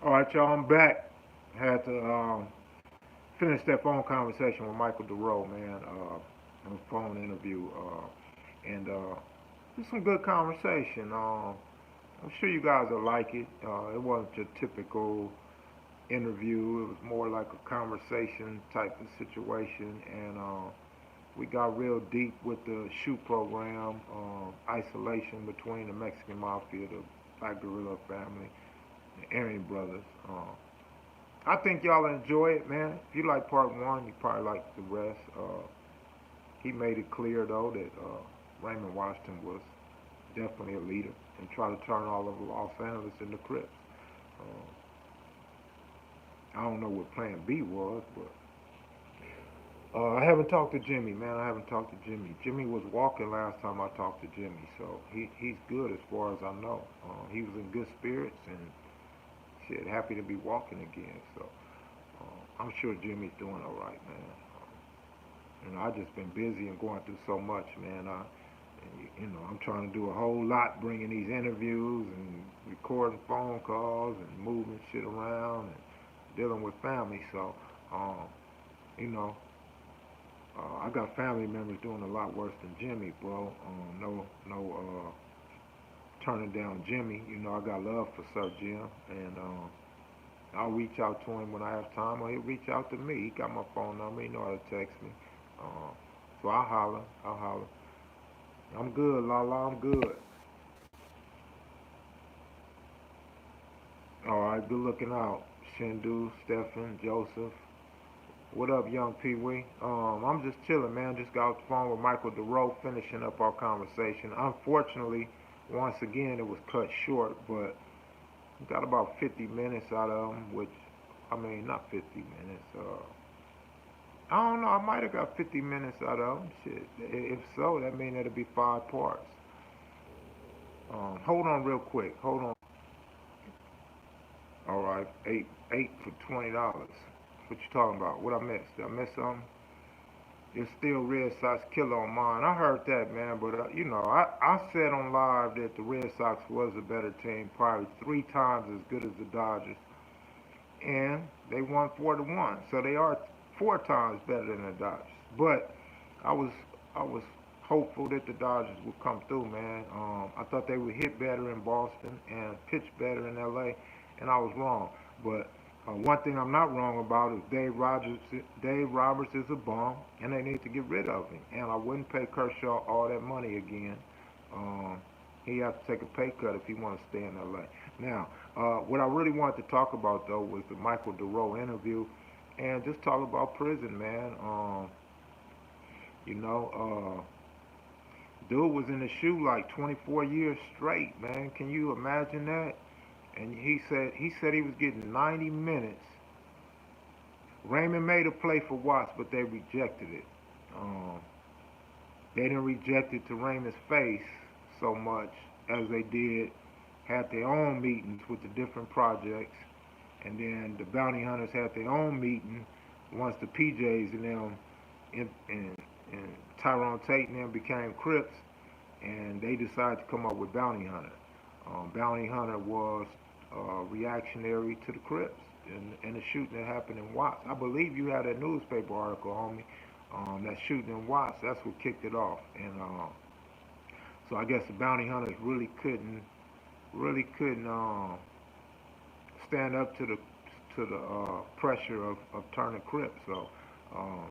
All right, y'all, I'm back. Had to finish that phone conversation with Michael Dorrough, man. A phone interview, and just some good conversation. I'm sure you guys will like it. It wasn't your typical interview. It was more like a conversation type of situation, and we got real deep with the shoot program, isolation between the Mexican mafia, the Black Guerrilla family, the Aryan brothers. I think y'all enjoy it, man. If you like part one, you probably like the rest. He made it clear though that Raymond Washington was definitely a leader and tried to turn all of Los Angeles into Crips. I don't know what Plan B was, but I haven't talked to Jimmy, man. I haven't talked to Jimmy. Jimmy was walking last time I talked to Jimmy, so he's good as far as I know. He was in good spirits and shit, happy to be walking again. So I'm sure Jimmy's doing all right, man. I just been busy and going through so much, man. I'm trying to do a whole lot, bringing these interviews and recording phone calls and moving shit around and dealing with family. So, um, you know, I got family members doing a lot worse than Jimmy, bro. No, turning down Jimmy. I got love for Sir Jim, and I'll reach out to him when I have time, or he'll reach out to me. He got my phone number. He know how to text me. Uh, so I'll holler. I'll holler. I'm good, Lala. I'm good. All right, good looking out. Shindu, Stephen, Joseph. What up, young Pee Wee? I'm just chilling, man. Just got off the phone with Michael Dorrough, finishing up our conversation. Unfortunately, once again, it was cut short, but we got about 50 minutes out of him, which, I mean, not 50 minutes. I don't know. I might have got 50 minutes out of him. Shit. If so, that means it'll be five parts. Hold on real quick. Hold on. All right, eight for $20. What you talking about? What I missed? Did I miss something? It's still Red Sox killer on mine. I heard that, man, but I said on live that the Red Sox was a better team, probably three times as good as the Dodgers, and they won 4-1, so they are four times better than the Dodgers. But I was I was hopeful that the Dodgers would come through, man. I thought they would hit better in Boston and pitch better in LA, and I was wrong. But one thing I'm not wrong about is Dave Rogers. Dave Roberts is a bum, and they need to get rid of him. And I wouldn't pay Kershaw all that money again. Um, he has to take a pay cut if he wants to stay in LA. Now, what I really wanted to talk about though was the Michael Dorrough interview, and just talk about prison, man. You know, dude was in the shoe like 24 years straight, man. Can you imagine that? And he said he was getting 90 minutes. Raymond made a play for Watts, but they rejected it. Um, they didn't reject it to Raymond's face so much as they did had their own meetings with the different projects, and then the bounty hunters had their own meeting once the PJs and them and Tyrone Tate and them became Crips, and they decided to come up with Bounty Hunter. Bounty Hunter was reactionary to the Crips and the shooting that happened in Watts. I believe you had a newspaper article, homie. That shooting in Watts, that's what kicked it off. And so I guess the Bounty Hunters really couldn't stand up to the pressure of turning Crips. So um,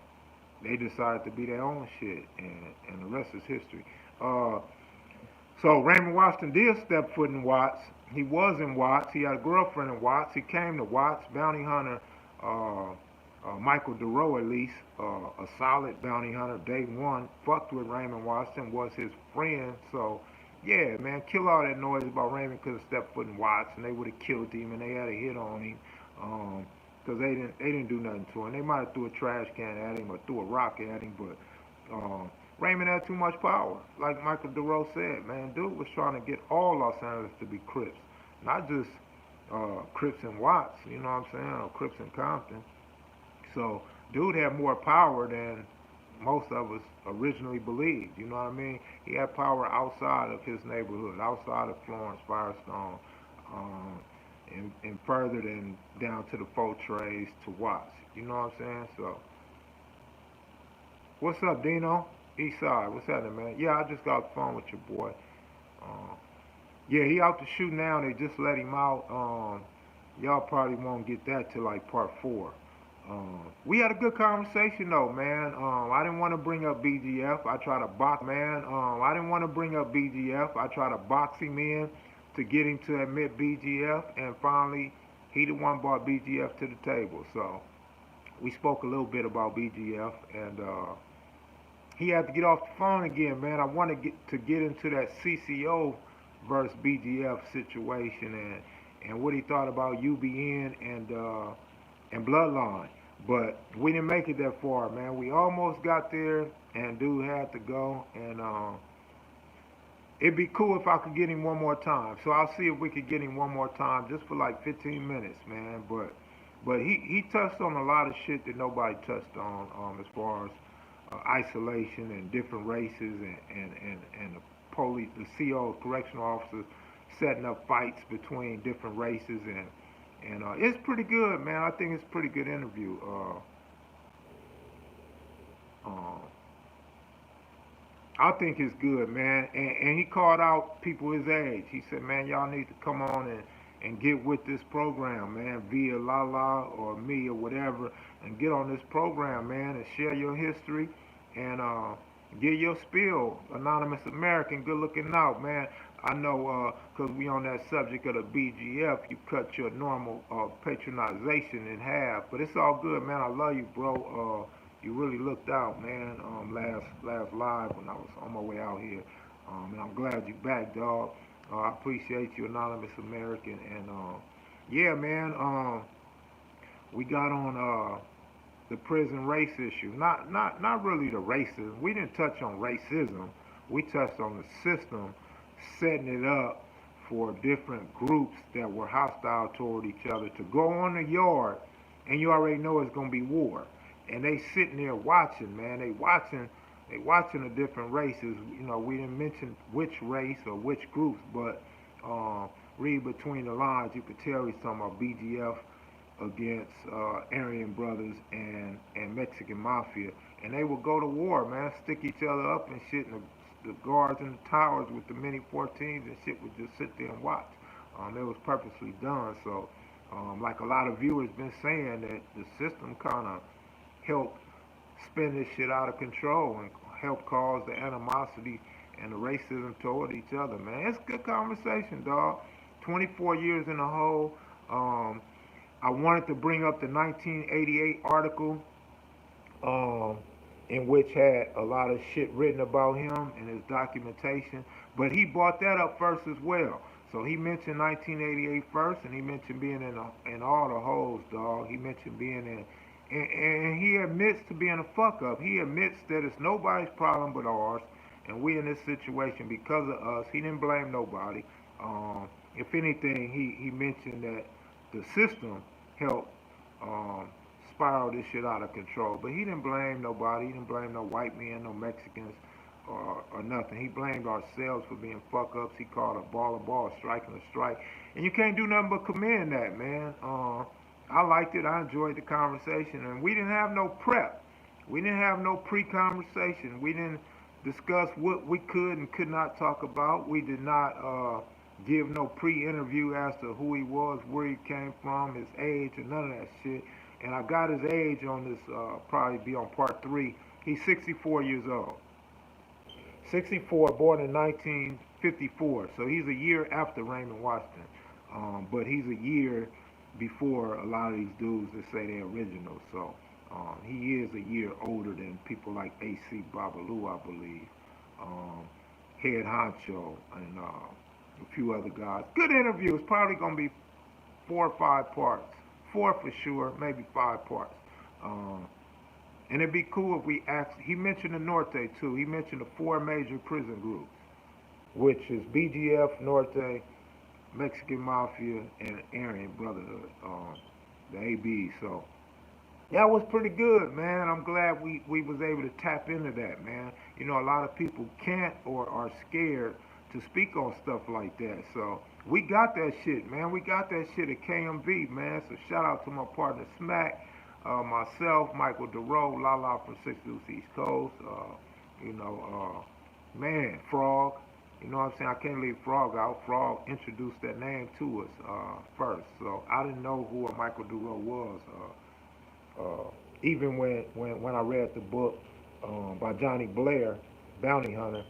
they decided to be their own shit, and the rest is history. Uh, So Raymond Washington did step foot in Watts. He was in Watts. He had a girlfriend in Watts. He came to Watts. Bounty hunter Michael Dorrough, at least, a solid bounty hunter, day one, fucked with Raymond Washington, was his friend. So, yeah, man, kill all that noise about Raymond could have stepped foot in Watts, and they would have killed him, and they had a hit on him. Because they didn't do nothing to him. They might have threw a trash can at him or threw a rock at him, but Raymond had too much power. Like Michael Dorrough said, man, dude was trying to get all Los Angeles to be Crips, not just Crips and Watts, you know what I'm saying, or Crips and Compton. So, dude had more power than most of us originally believed. You know what I mean? He had power outside of his neighborhood, outside of Florence, Firestone, um, and further than down to the four trays to watch. You know what I'm saying? So, what's up, Dino? Eastside, what's happening, man? Yeah, I just got off the phone with your boy. Uh, yeah, he out to shoot now. They just let him out. Y'all probably won't get that till like part four. We had a good conversation though, man. I didn't want to bring up BGF. I try to box, man. I didn't want to bring up BGF. I try to box him in to get him to admit BGF, and finally, he the one brought BGF to the table. So we spoke a little bit about BGF, and he had to get off the phone again, man. I want to get into that CCO versus BGF situation and what he thought about UBN and Bloodline. But we didn't make it that far, man. We almost got there, and dude had to go. And it'd be cool if I could get him one more time. So I'll see if we could get him one more time, just for like 15 minutes, man. But he touched on a lot of shit that nobody touched on, as far as isolation and different races and the police, the CO, correctional officers setting up fights between different races, and it's pretty good, man. I think it's a pretty good interview. Uh, I think it's good, man. And he called out people his age. He said, man, y'all need to come on and get with this program, man, via Lala or me or whatever, and get on this program, man, and share your history and get your spiel. Anonymous American, good looking out, man. I know, because we on that subject of the BGF, you cut your normal patronization in half, but it's all good, man. I love you, bro. You really looked out, man. Last live when I was on my way out here, and I'm glad you back, dog. I appreciate you, Anonymous American, and yeah, man. We got on the prison race issue. Not really the racism. We didn't touch on racism. We touched on the system setting it up for different groups that were hostile toward each other to go on the yard, and you already know it's gonna be war. And they sitting there watching, man. They watching the different races. You know, we didn't mention which race or which groups, but read between the lines, you could tell he's talking about BGF against Aryan brothers and Mexican mafia, and they would go to war, man, stick each other up and shit, and the guards in the towers with the mini 14s and shit would just sit there and watch. It was purposely done. So, like a lot of viewers been saying, that the system kind of helped spin this shit out of control and help cause the animosity and the racism toward each other, man. It's a good conversation, dog. 24 years in the hole. I wanted to bring up the 1988 article, um, in which had a lot of shit written about him and his documentation, but he brought that up first as well. So he mentioned 1988 first, and he mentioned being in all the holes, dog. He mentioned being in, and he admits to being a fuck up. He admits that it's nobody's problem but ours, and we in this situation because of us. He didn't blame nobody. If anything, he mentioned that the system helped um, spiral this shit out of control. But he didn't blame nobody. He didn't blame no white men, no Mexicans, or nothing. He blamed ourselves for being fuck ups. He called a ball, striking a strike. And you can't do nothing but commend that, man. I liked it. I enjoyed the conversation. And we didn't have no prep. We didn't have no pre-conversation. We didn't discuss what we could and could not talk about. We did not give no pre-interview as to who he was, where he came from, his age, or none of that shit. And I got his age on this, probably be on part 3. He's 64 years old. 64, born in 1954. So he's a year after Raymond Washington. But he's a year before a lot of these dudes that say they're original. So he is a year older than people like A.C. Babalu, I believe. Head Honcho, and a few other guys. Good interview. It's probably going to be 4 or 5 parts. 4 for sure, maybe 5 parts. And it'd be cool if we asked. He mentioned the Norte too. He mentioned the 4 major prison groups, which is BGF, Norte, Mexican Mafia, and Aryan Brotherhood, the AB. So that was pretty good, man. I'm glad we was able to tap into that, man. You know, a lot of people can't or are scared to speak on stuff like that. So We got that shit, man. We got that shit at KMB, man. So shout out to my partner Smack, myself, Michael Dorrough, Lala from Six Deuce East Coast. You know, man, Frog. You know what I'm saying? I can't leave Frog out. Frog introduced that name to us first, so I didn't know who a Michael Dorrough was. Even when I read the book by Johnny Blair, Bounty Hunter,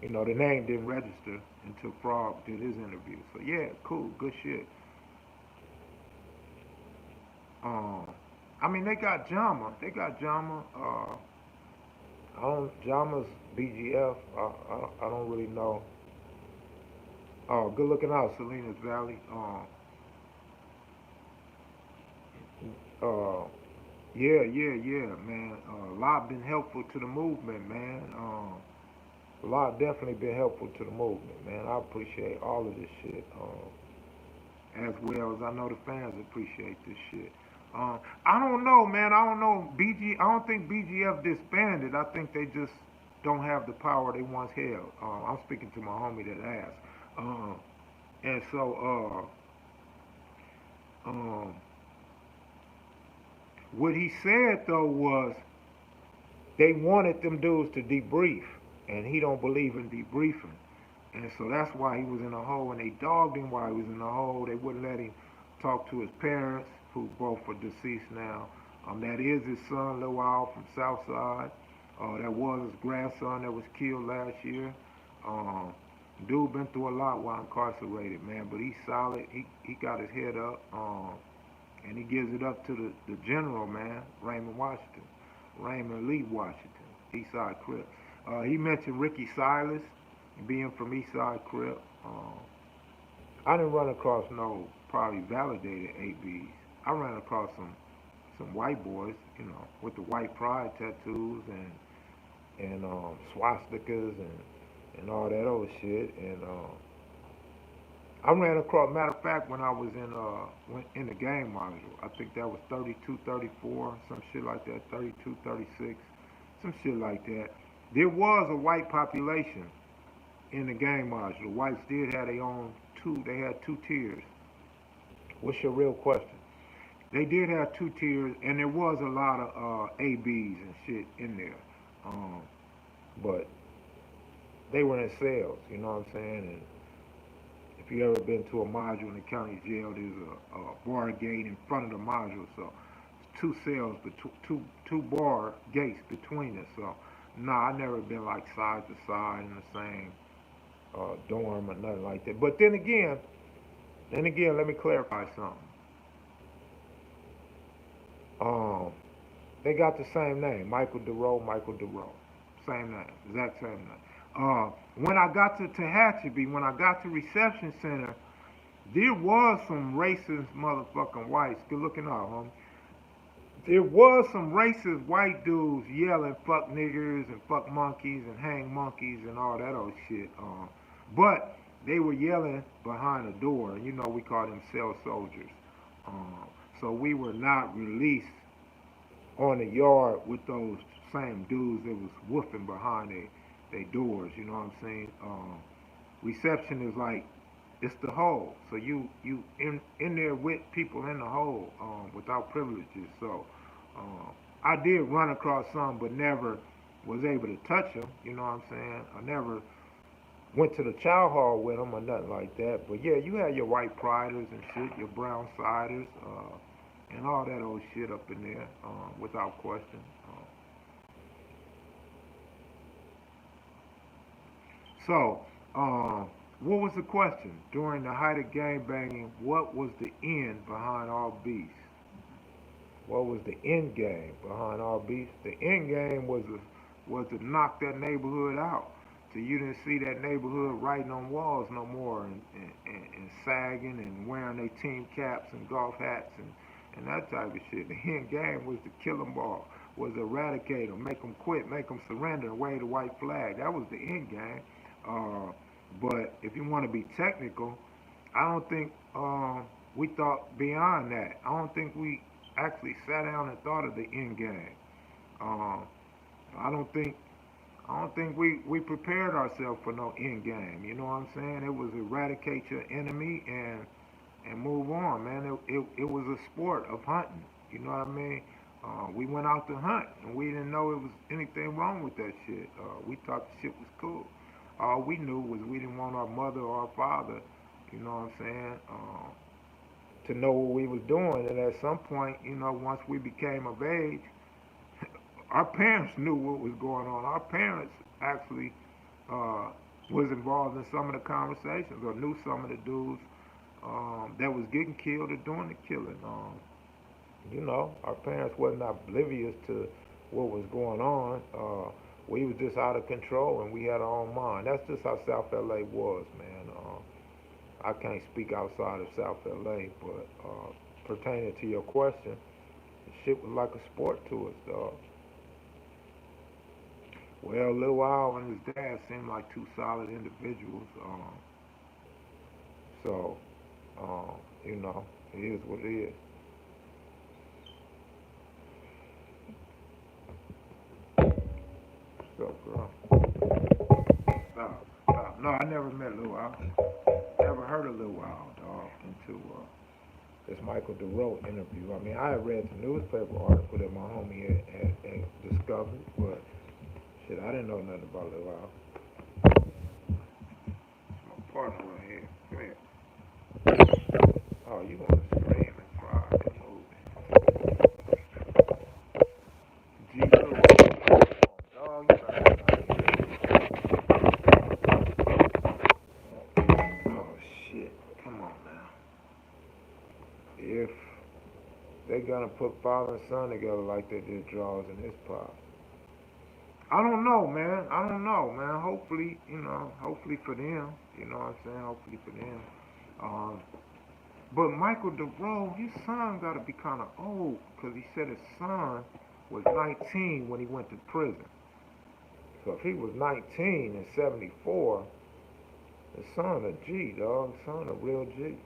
you know, the name didn't register until Frog did his interview. So yeah, cool, good shit. Um, I mean, they got Jama. They got Jama. I don't Jama's BGF. I don't really know. Oh, good looking out, Salinas Valley. Uh, yeah, man. A lot been helpful to the movement, man. A lot definitely been helpful to the movement, man. I appreciate all of this shit. As well as I know the fans appreciate this shit. I don't know, man. I don't know. I don't think BGF disbanded. I think they just don't have the power they once held. I'm speaking to my homie that asked. And so, um, what he said though was they wanted them dudes to debrief, and he don't believe in debriefing. And so that's why he was in a hole, and they dogged him while he was in the hole. They wouldn't let him talk to his parents, who both are deceased now. That is his son, Lil Al from Southside. That was his grandson that was killed last year. Um, Dude been through a lot while incarcerated, man, but he's solid. He got his head up, and he gives it up to the general, man, Raymond Washington, Raymond Lee Washington, Eastside Crip. He mentioned Ricky Silas being from Eastside Crip. I didn't run across no probably validated ABs. I ran across some white boys, you know, with the white pride tattoos and swastikas and all that old shit. And I ran across. Matter of fact, when I was in the game module, I think that was 32, 34, some shit like that. 32, 36, some shit like that. There was a white population in the game module. The whites did have their own two. They had two tiers. What's your real question? They did have two tiers, and there was a lot of ABs and shit in there. Um, but they were in cells, you know what I'm saying? And if you ever been to a module in the county jail, there's a bar gate in front of the module, so it's two cells, but two bar gates between us. So, nah, I never been like side to side in the same dorm or nothing like that. But then again, let me clarify something. Um, they got the same name, Michael Dorrough, Michael Dorrough, same name, exact same name. When I got to Tehachapi, when I got to reception center, there was some racist motherfucking whites. Good looking out, homie. There was some racist white dudes yelling "fuck niggers" and "fuck monkeys" and "hang monkeys" and all that old shit. But they were yelling behind a door. You know, we call them cell soldiers. Um, so we were not released on the yard with those same dudes that was woofing behind they doors. You know what I'm saying? Reception is like it's the hole. So you in there with people in the hole without privileges. So I did run across some, but never was able to touch them. You know what I'm saying? I never went to the chow hall with them or nothing like that. But yeah, you had your white priders and shit, your brown siders, and all that old shit up in there, without question. So, what was the question? During the height of gang banging, what was the end behind all beefs? What was the end game behind all beefs? The end game was to knock that neighborhood out. So you didn't see that neighborhood writing on walls no more and sagging and wearing their team caps and golf hats and that type of shit. The end game was to kill them all, was to eradicate them, make them quit, make them surrender and wave the white flag. That was the end game. Uh, but if you want to be technical, I don't think we thought beyond that. I don't think we actually sat down and thought of the end game. Um, I don't think I don't think we prepared ourselves for no end game. You know what I'm saying? It was eradicate your enemy and move on, man. It was a sport of hunting. You know what I mean? We went out to hunt, and we didn't know it was anything wrong with that shit. We thought the shit was cool. All we knew was we didn't want our mother or our father, you know what I'm saying, to know what we was doing. And at some point, you know, once we became of age, our parents knew what was going on. Our parents actually uh, was involved in some of the conversations or knew some of the dudes that was getting killed or doing the killing. You know, our parents wasn't oblivious to what was going on. We was just out of control and we had our own mind. That's just how South LA was, man. I can't speak outside of South LA, but pertaining to your question, the shit was like a sport to us, dog. Well, Lil Al and his dad seemed like two solid individuals. So, you know, it is what it is. So, girl, stop, stop. No, I never met Lil Al. Never heard of Lil Al, dog, until this Michael Dorrough interview. I mean, I had read the newspaper article that my homie had discovered, but shit, I didn't know nothing about Lil Al. It's my partner right here. Come here. Oh, you want to scream and cry and move. G Lil Al. Dog, you oh, shit. Come on now. If they gonna put father and son together like they did Draws and his pop. I don't know, man. I don't know, man. Hopefully, you know, hopefully for them, you know what I'm saying? Hopefully for them. Um, but Michael Dorrough, his son got to be kind of old because he said his son was 19 when he went to prison. So if he was 19 in 74, his son a G, dog. His son a real G.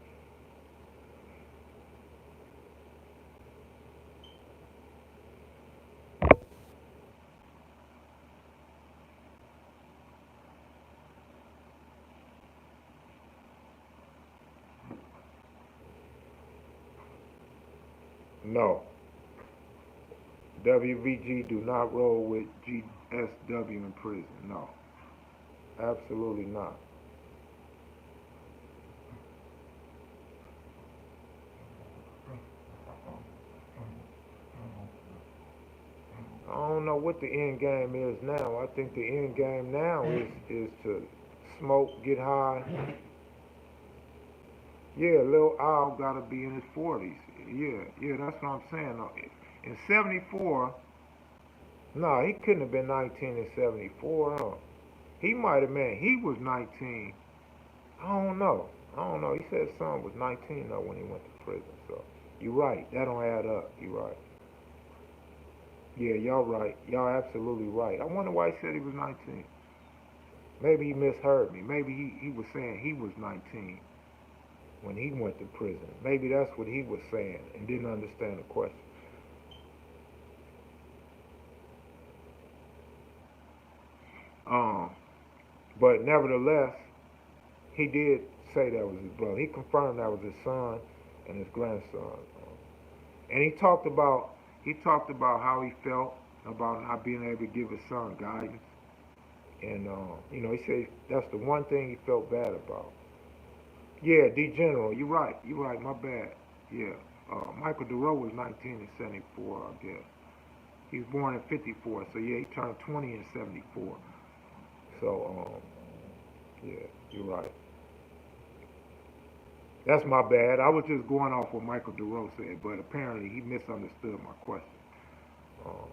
No, WVG do not roll with GSW in prison. No, absolutely not. I don't know what the end game is now. I think the end game now is to smoke, get high. Yeah, Lil Al gotta be in his 40s. Yeah, yeah, that's what I'm saying. No, in 74, no, he couldn't have been 19 in 74. Huh? He might have been. He was 19. I don't know. I don't know. He said his son was 19 though when he went to prison. So you're right. That don't add up. You're right. Yeah, y'all right. Y'all absolutely right. I wonder why he said he was 19. Maybe he misheard me. Maybe he was saying he was 19 when he went to prison. Maybe that's what he was saying and didn't understand the question. Um, but nevertheless, he did say that was his brother. He confirmed that was his son and his grandson. And he talked about how he felt about not being able to give his son guidance. And you know, he said that's the one thing he felt bad about. Yeah, D General, you're right. You're right. My bad. Yeah. Michael Dorrough was 19 in 74, I guess. He was born in 54, so yeah, he turned 20 in 74. So, yeah, you're right. That's my bad. I was just going off what Michael Dorrough said, but apparently he misunderstood my question. Um,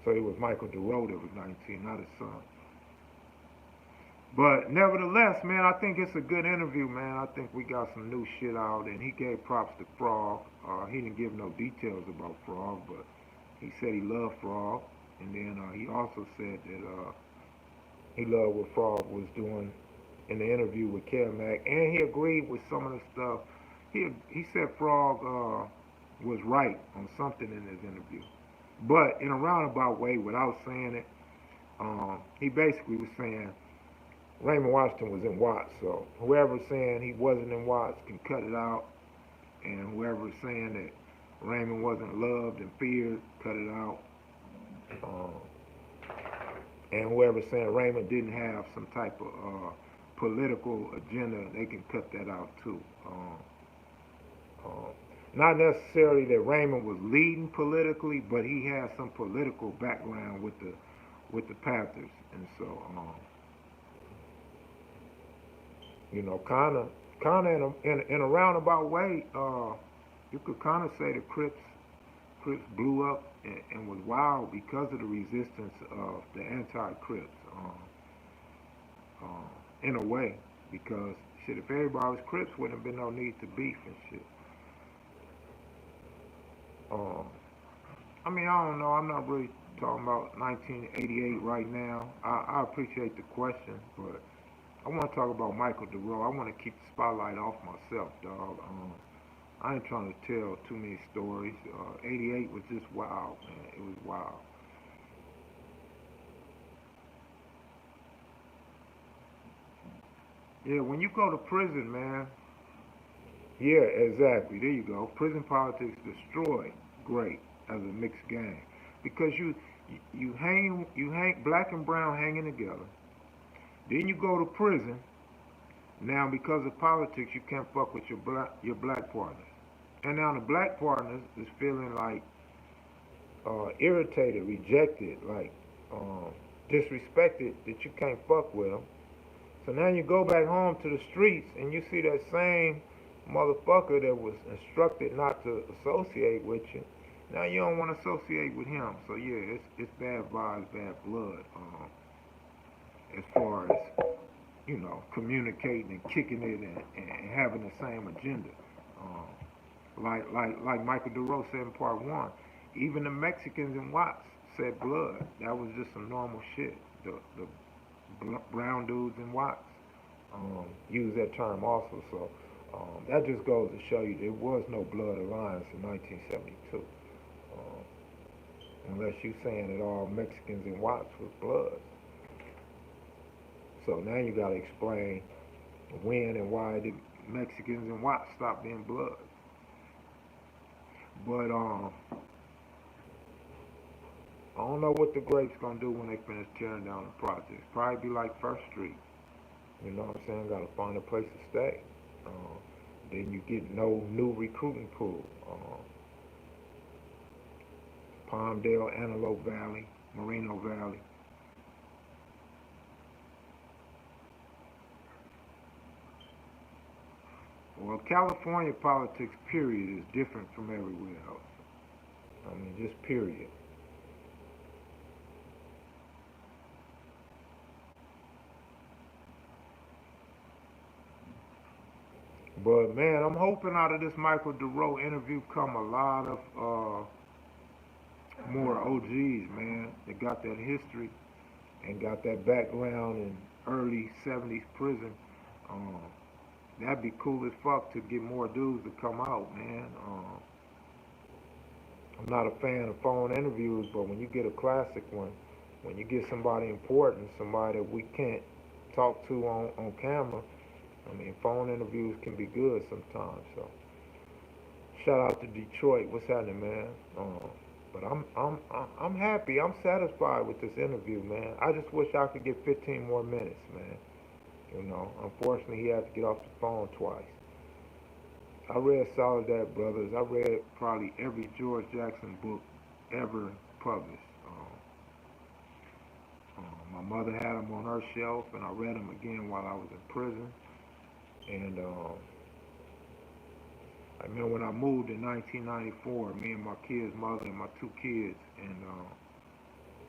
so it was Michael Dorrough that was 19, not his son. But nevertheless, man, I think it's a good interview, man. I think we got some new shit out, and he gave props to Frog. He didn't give no details about Frog, but he said he loved Frog, and then he also said that he loved what Frog was doing in the interview with Mac, and he agreed with some of the stuff. He said Frog was right on something in his interview, but in a roundabout way, without saying it, He basically was saying Raymond Washington was in Watts, so whoever's saying he wasn't in Watts can cut it out, and whoever's saying that Raymond wasn't loved and feared, cut it out. Um, and whoever's saying Raymond didn't have some type of political agenda, they can cut that out too. Um, Not necessarily that Raymond was leading politically, but he had some political background with the Panthers, and so kind of in a roundabout way, you could kind of say the Crips blew up and was wild because of the resistance of the anti-Crips, in a way, because shit, if everybody was Crips, wouldn't have been no need to beef and shit. Um, I mean, I don't know. I'm not really talking about 1988 right now. I appreciate the question, but I want to talk about Michael Dorrough. I want to keep the spotlight off myself, dog. I ain't trying to tell too many stories. 88 was just wild, man. It was wild. Yeah, when you go to prison, man. Yeah, exactly. There you go. Prison politics destroyed great as a mixed gang because you hang black and brown hanging together. Then you go to prison. Now because of politics, you can't fuck with your black partners. And now the black partners is feeling like irritated, rejected, like disrespected that you can't fuck with them. So now you go back home to the streets and you see that same motherfucker that was instructed not to associate with you. Now you don't want to associate with him. So yeah, it's bad vibes, bad blood. As far as communicating and kicking it and having the same agenda. Like Michael Dorrough said in part one, even the Mexicans in Watts said blood. That was just some normal shit. The brown dudes in Watts use that term also. So that just goes to show you there was no blood alliance in 1972. Um, Unless you're saying that all Mexicans in Watts was blood. So now you got to explain when and why the Mexicans in Watts stopped being blood. But I don't know what the Grapes gonna do when they finish tearing down the projects. Probably be like First Street. You know what I'm saying? Got to find a place to stay. Uh, then you get no new recruiting pool. Palmdale, Antelope Valley, Moreno Valley. Well, California politics, period, is different from everywhere else. I mean, just period. But man, I'm hoping out of this Michael Dorrough interview come a lot of more OGs, man, that got that history and got that background in early '70s prison. Um, that'd be cool as fuck to get more dudes to come out, man. I'm not a fan of phone interviews, but when you get a classic one, when you get somebody important, somebody that we can't talk to on camera, I mean, phone interviews can be good sometimes. So, shout out to Detroit. What's happening, man? But I'm happy. I'm satisfied with this interview, man. I just wish I could get 15 more minutes, man. Unfortunately, he had to get off the phone twice. I read Soledad Brothers. I read probably every George Jackson book ever published. My mother had them on her shelf, and I read them again while I was in prison. And I remember when I moved in 1994, me and my kid's mother and my two kids, and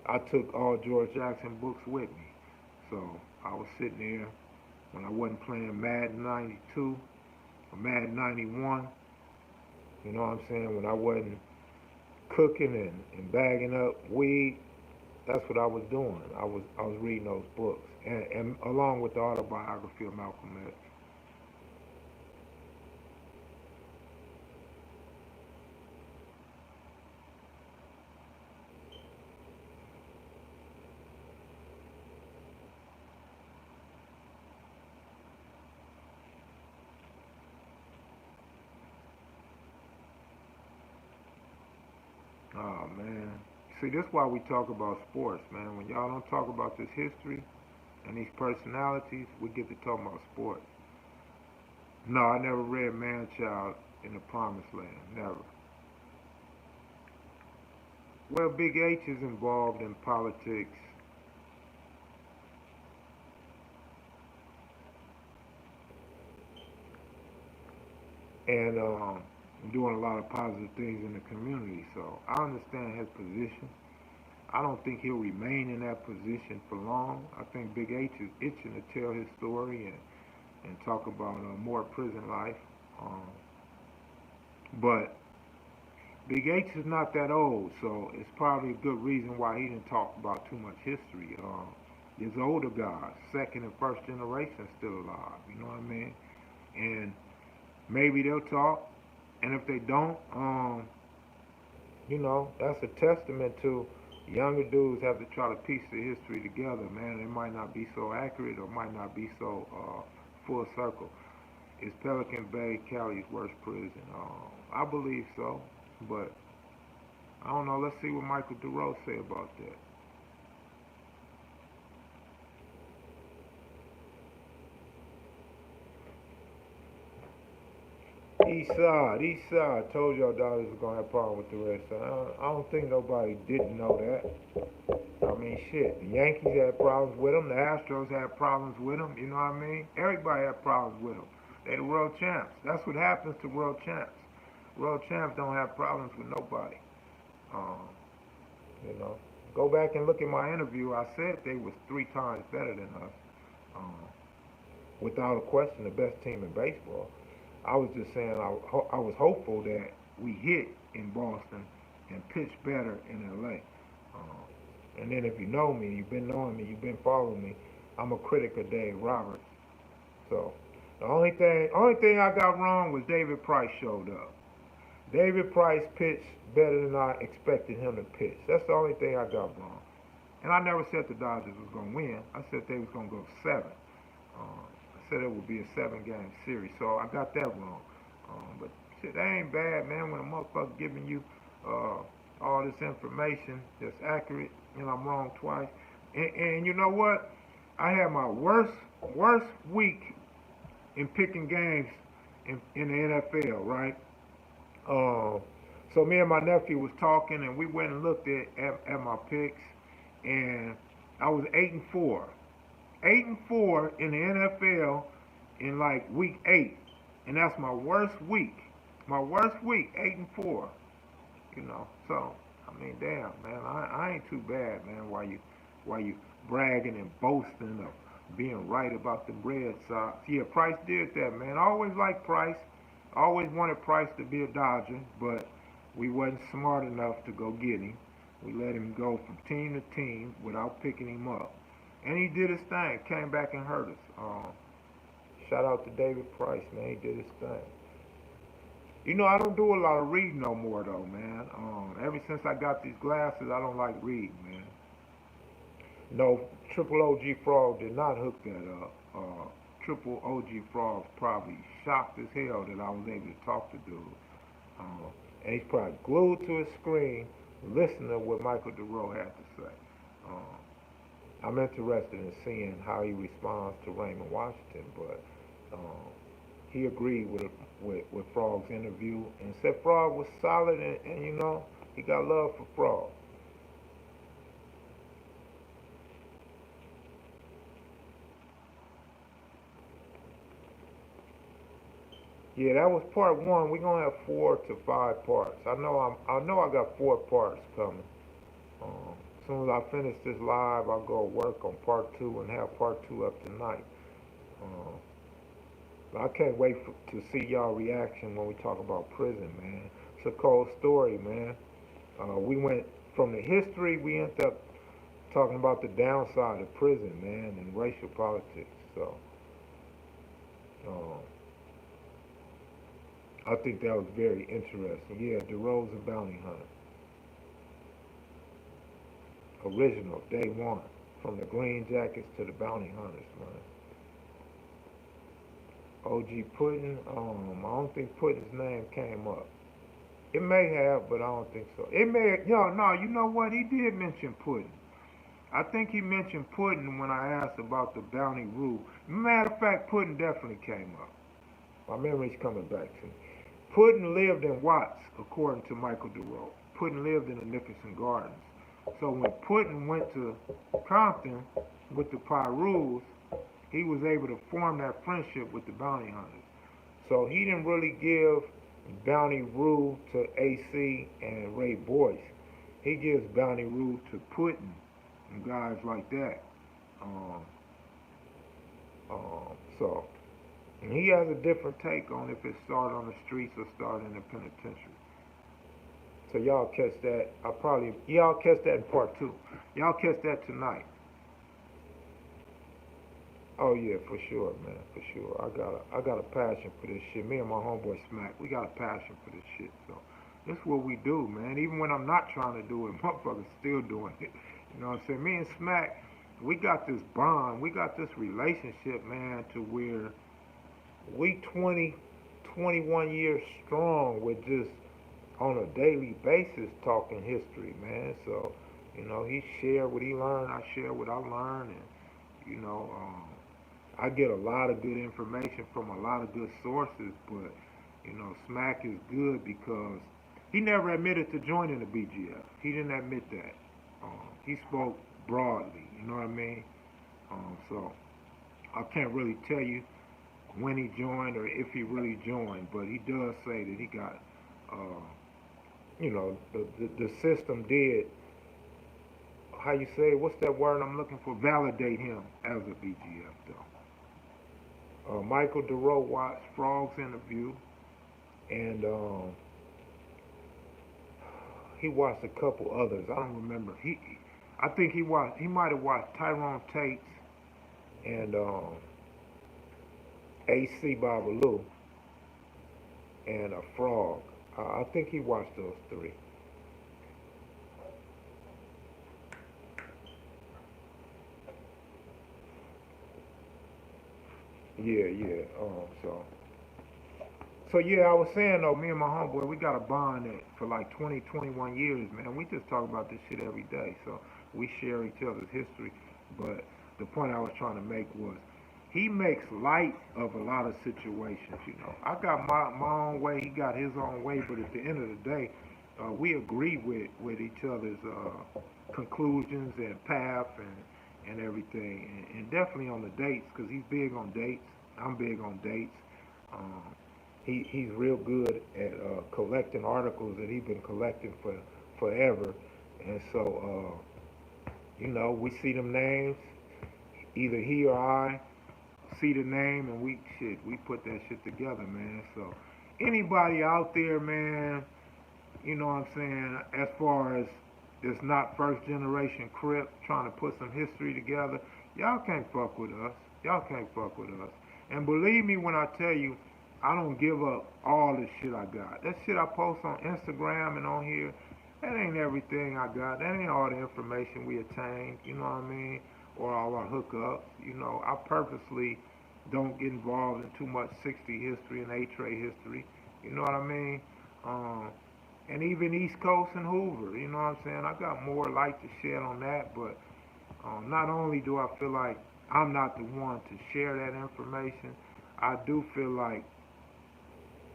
I took all George Jackson books with me. So I was sitting there when I wasn't playing Madden 92 or Madden 91. You know what I'm saying? When I wasn't cooking and bagging up weed, that's what I was doing. I was reading those books, and along with the autobiography of Malcolm X. Oh man. See, this is why we talk about sports, man. When y'all don't talk about this history and these personalities, we get to talk about sports. No, I never read Man Child in the Promised Land. Never. Well, Big H is involved in politics, and doing a lot of positive things in the community. So I understand his position. I don't think he'll remain in that position for long. I think Big H is itching to tell his story and talk about more prison life. Um, but Big H is not that old, so it's probably a good reason why he didn't talk about too much history. His older guys, second and first generation, still alive. You know what I mean? And maybe they'll talk. And if they don't, that's a testament to younger dudes have to try to piece the history together, man. It might not be so accurate or might not be so full circle. Is Pelican Bay Cali's worst prison? I believe so, but I don't know. Let's see what Michael Dorrough say about that. East Side. Told y'all Dodgers was gonna have a problem with the Red Sox. I don't think nobody didn't know that. I mean, shit. The Yankees had problems with them. The Astros had problems with them. You know what I mean? Everybody had problems with them. They the world champs. That's what happens to world champs. World champs don't have problems with nobody. Um, you know, go back and look at my interview. I said they was 3 times better than us. Um, Without a question, the best team in baseball. I was just saying I was hopeful that we hit in Boston and pitched better in LA. And then if you know me, you've been knowing me, you've been following me, I'm a critic of Dave Roberts. So the only thing I got wrong was David Price showed up. David Price pitched better than I expected him to pitch. That's the only thing I got wrong. And I never said the Dodgers was gonna win. I said they was gonna go 7. I said it would be a 7-game series, so I got that wrong. But shit, that ain't bad, man. When a motherfucker giving you uh, all this information that's accurate, and I'm wrong twice. And you know what? I had my worst week in picking games in the NFL, right? Uh, so me and my nephew was talking, and we went and looked at my picks, and I was 8-4. 8-4 in the NFL in like week 8, and that's my worst week. My worst week, 8-4. You know, so I mean, damn, man, I ain't too bad, man. Why you bragging and boasting of being right about the Red Sox? Yeah, Price did that, man. I always liked Price. I always wanted Price to be a Dodger, but we wasn't smart enough to go get him. We let him go from team to team without picking him up. And he did his thing, came back and hurt us. Shout out to David Price, man. He did his thing. I don't do a lot of reading no more, though, man. Ever since I got these glasses, I don't like reading, man. No, Triple OG Frog did not hook that up. Triple OG Frog's probably shocked as hell that I was able to talk to dude. Uh, and he's probably glued to his screen listening to what Michael Dorrough had to say. I'm interested in seeing how he responds to Raymond Washington, but um, he agreed with Frog's interview and said Frog was solid, and he got love for Frog. Yeah, that was part one. We're gonna have 4 to 5 parts. I know I got 4 parts coming. As soon as I finish this live, I'll go work on part 2 and have part 2 up tonight. Um, I can't wait to see y'all reaction when we talk about prison, man. It's a cold story, man. We went from the history, we ended up talking about the downside of prison, man, and racial politics. So, um, I think that was very interesting. Yeah, DeRose a bounty hunter, original, day one, from the Green Jackets to the bounty hunters, man. OG Puddin', I don't think Puddin's name came up. It may have, but I don't think so. It may, no, you know what? He did mention pudding. I think he mentioned pudding when I asked about the bounty rule. Matter of fact, pudding definitely came up. My memory's coming back to me. Puddin lived in Watts, according to Michael Dorrough. Puddin lived in the Nicholson Gardens. So when Puddin went to Compton with the Pyrus, he was able to form that friendship with the bounty hunters. So he didn't really give bounty rule to AC and Ray Boyce. He gives bounty rule to Puddin and guys like that. Um, so and he has a different take on if it started on the streets or started in the penitentiary. So y'all catch that. Y'all catch that in part two. Y'all catch that tonight. Oh yeah, for sure, man, for sure. I got a passion for this shit. Me and my homeboy Smack, we got a passion for this shit. So this is what we do, man. Even when I'm not trying to do it, motherfuckers still doing it. You know what I'm saying? Me and Smack, we got this bond, we got this relationship, man, to where we 20, 21 years strong with just on a daily basis talking history, man. So, he shared what he learned, I share what I learned, and you know, I get a lot of good information from a lot of good sources, but Smack is good because he never admitted to joining the BGF. He didn't admit that. He spoke broadly, you know what I mean? So I can't really tell you when he joined or if he really joined, but he does say that he got, the system did, how you say, what's that word I'm looking for? Validate him as a BGF, though. Michael Dorrough watched Frog's interview, and he watched a couple others. I don't remember. I think he might have watched Tyrone Tate's and AC Babalu and a Frog. I think he watched those three. Yeah, yeah. So yeah, I was saying though, me and my homeboy, we got a bond that for like 20, 21 years, man. We just talk about this shit every day. So we share each other's history. But the point I was trying to make was he makes light of a lot of situations. I got my own way, he got his own way, but at the end of the day, we agree with each other's conclusions and path and everything. And definitely on the dates, because he's big on dates. I'm big on dates. Um, he's real good at collecting articles that he's been collecting for forever. And so, we see them names. Either he or I see the name, and we put that shit together, man. So anybody out there, man, you know what I'm saying, as far as this not first generation Crip trying to put some history together, y'all can't fuck with us. Y'all can't fuck with us. And believe me when I tell you, I don't give up all the shit I got. That shit I post on Instagram and on here, that ain't everything I got. That ain't all the information we attained, you know what I mean? Or all our hookups. I purposely don't get involved in too much 60 history and A-Tray history. You know what I mean? Um, and even East Coast and Hoover, you know what I'm saying? I got more light to shed on that, but not only do I feel like I'm not the one to share that information, I do feel like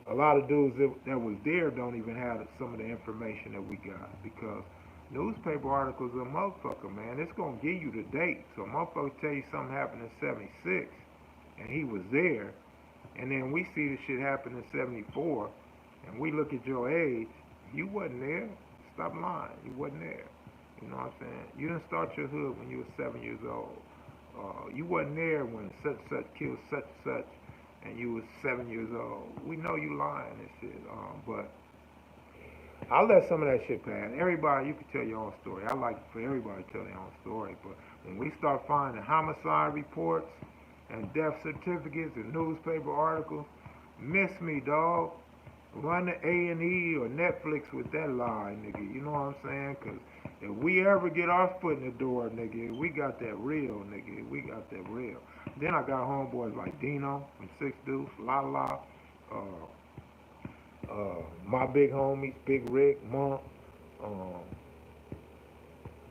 a lot of dudes that was there don't even have some of the information that we got because newspaper articles are a motherfucker, man. It's gonna give you the date. So a motherfucker tell you something happened in '76 and he was there, and then we see the shit happen in '74, and we look at your age, you wasn't there. Stop lying, you wasn't there. You know what I'm saying? You didn't start your hood when you were 7 years old. You wasn't there when such and such killed such and such, and you was 7 years old. We know you lying and shit. But I'll let some of that shit pass. Everybody, you can tell your own story. I like for everybody to tell their own story. But when we start finding homicide reports and death certificates and newspaper articles, miss me, dog. Run the A&E or Netflix with that lie, nigga. You know what I'm saying? Because if we ever get our foot in the door, nigga, we got that real, nigga. We got that real. Then I got homeboys like Dino from Six Deuce, La La, uh, My big homies, Big Rick, Monk, um,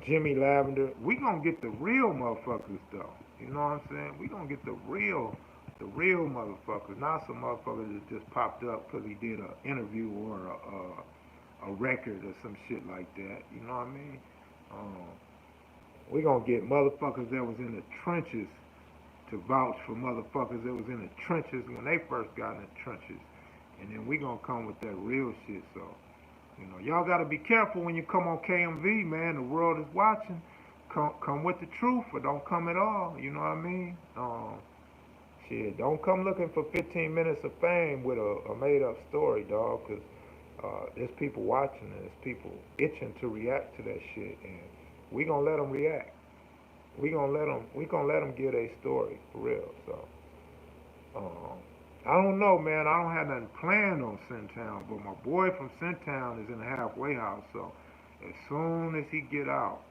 Jimmy Lavender. We gonna get the real motherfuckers though. You know what I'm saying? We gonna get the real motherfuckers, not some motherfuckers that just popped up because he did an interview or a record or some shit like that. You know what I mean? Um, we gonna get motherfuckers that was in the trenches to vouch for motherfuckers that was in the trenches when they first got in the trenches, and then we gonna come with that real shit. So you know, y'all gotta be careful when you come on KMV, man. The world is watching. Come with the truth, or don't come at all. You know what I mean? Shit, don't come looking for 15 minutes of fame with a made up story, dog. Cause there's people watching, and there's people itching to react to that shit, and we gonna let them react. We gonna let them get a story for real. So um, I don't know, man. I don't have nothing planned on Centown, but my boy from Centown is in the halfway house. So as soon as he get out,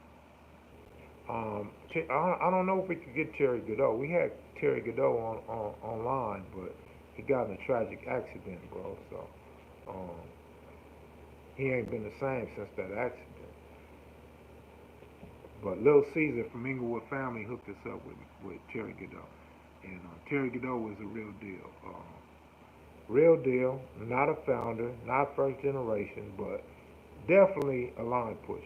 I don't know if we could get Terry Godot. We had Terry Godot on online, but he got in a tragic accident, bro. So um, he ain't been the same since that accident. But Lil Caesar from Inglewood Family hooked us up with Terry Godot, and Terry Godot was a real deal. Real deal, not a founder, not first generation, but definitely a line push.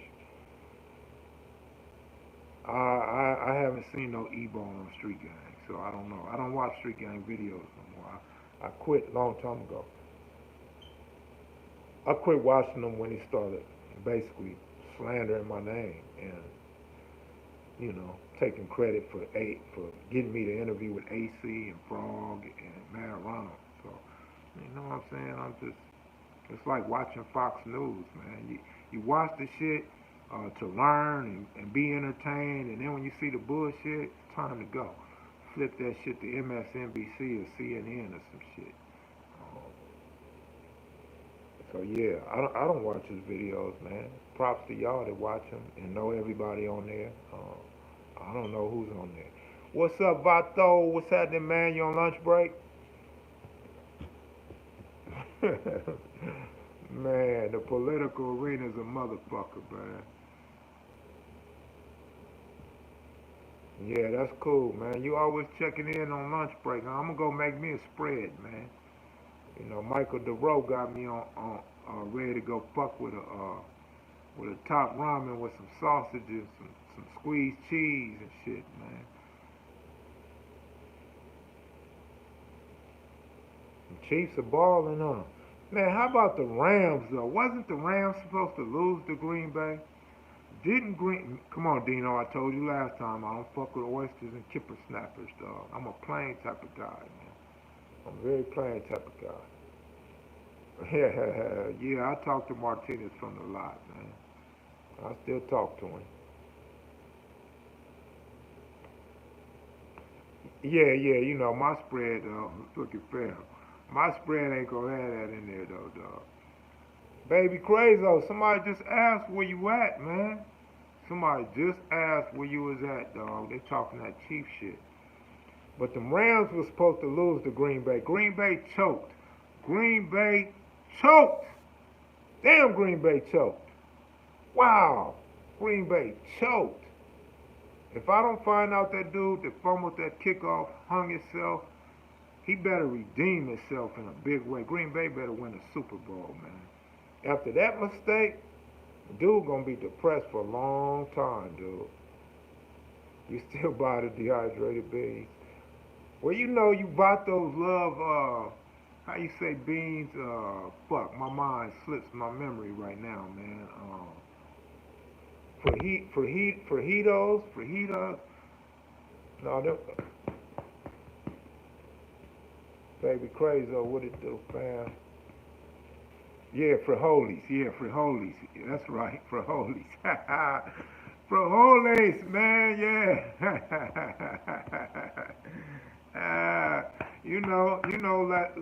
I haven't seen no E-Bone on Street Gang, so I don't know. I don't watch Street Gang videos no more. I quit a long time ago. I quit watching them when he started basically slandering my name and taking credit for getting me to interview with AC and Frog and Mad Ronald. So you know what I'm saying? It's like watching Fox News, man. You watch the shit to learn and be entertained, and then when you see the bullshit, it's time to go. Flip that shit to MSNBC or CNN or some shit. Um, so yeah, I don't watch his videos, man. Props to y'all that watch him and know everybody on there. I don't know who's on there. What's up, Vato? What's happening, man? You on lunch break? Man, the political arena's a motherfucker, man. Yeah, that's cool, man. You always checking in on lunch break. I'm gonna go make me a spread, man. You know, Michael Dorrough got me on ready to go fuck with a top ramen with some sausages, some squeezed cheese and shit, man. The Chiefs are balling, huh? Man, how about the Rams though? Wasn't the Rams supposed to lose to Green Bay? Didn't Green? Come on, Dino. I told you last time I don't fuck with oysters and kipper snappers, dog. I'm a plain type of guy, man. I'm a very plain type of guy. Yeah, yeah. I talked to Martinez from the lot, man. I still talk to him. Yeah, yeah. You know my spread, look at fair. My spread ain't gonna have that in there though, dog. Baby Crazo, somebody just asked where you at, man. Somebody just asked where you was at, dog. They talking that cheap shit. But the Rams was supposed to lose to Green Bay. Green Bay choked. Green Bay choked. Damn, Green Bay choked. Wow. Green Bay choked. If I don't find out that dude that fumbled that kickoff, hung himself, he better redeem himself in a big way. Green Bay better win the Super Bowl, man. After that mistake, dude gonna be depressed for a long time, dude. You still buy the dehydrated beans. Well, you know you bought those love, how you say beans? Fuck, my mind slips my memory right now, man. Fajitos. No, them, baby crazy, what it do, fam? Yeah, frijoles. Yeah, frijoles. That's right, frijoles. Frijoles, man. Yeah. Like